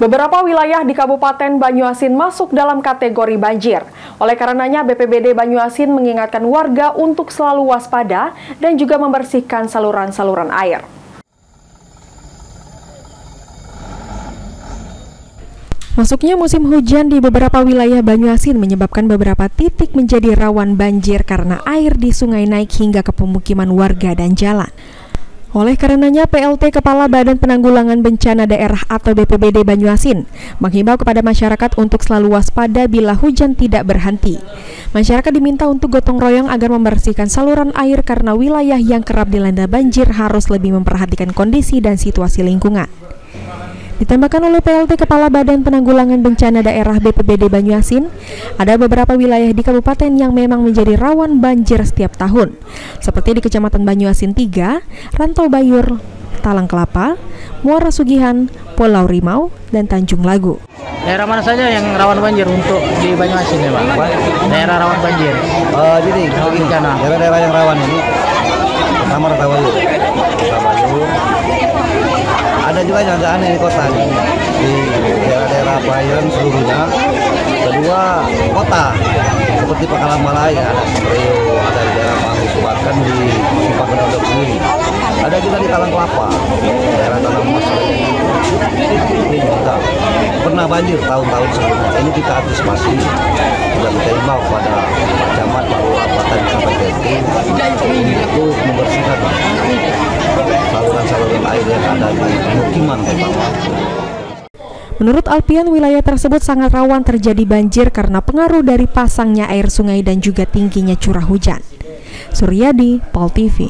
Beberapa wilayah di Kabupaten Banyuasin masuk dalam kategori banjir. Oleh karenanya, BPBD Banyuasin mengingatkan warga untuk selalu waspada dan juga membersihkan saluran-saluran air. Masuknya musim hujan di beberapa wilayah Banyuasin menyebabkan beberapa titik menjadi rawan banjir karena air di sungai naik hingga ke pemukiman warga dan jalan. Oleh karenanya, PLT Kepala Badan Penanggulangan Bencana Daerah atau BPBD Banyuasin menghimbau kepada masyarakat untuk selalu waspada bila hujan tidak berhenti. Masyarakat diminta untuk gotong royong agar membersihkan saluran air karena wilayah yang kerap dilanda banjir harus lebih memperhatikan kondisi dan situasi lingkungan. Ditambahkan oleh PLT Kepala Badan Penanggulangan Bencana Daerah BPBD Banyuasin, ada beberapa wilayah di kabupaten yang memang menjadi rawan banjir setiap tahun, seperti di Kecamatan Banyuasin 3, Rantau Bayur, Talang Kelapa, Muara Sugihan, Pulau Rimau, dan Tanjung Lagu. Daerah mana saja yang rawan banjir untuk di Banyuasin ya, Pak? Daerah rawan banjir. Jadi daerah-daerah yang rawan ini pertama Rantau Bayur. Ada juga yang agak aneh di kota, di daerah-daerah pelayaran seluruhnya. Kedua, kota seperti Pakalang Malaya, ada Semeru, ada di daerah Mangu Subatkan di Pakuan sendiri. Ada juga di Talang Kelapa, daerah Talang Mas. Ini juga pernah banjir tahun-tahun sebelumnya. Ini kita antisipasi, sudah kita himbau kepada Pak Camat, Pak Lurah, Pak Tani sampai untuk membersihkan saluran-saluran air yang ada di pemukiman ke bawah. Menurut Alpian, wilayah tersebut sangat rawan terjadi banjir karena pengaruh dari pasangnya air sungai dan juga tingginya curah hujan. Suryadi, Pol TV.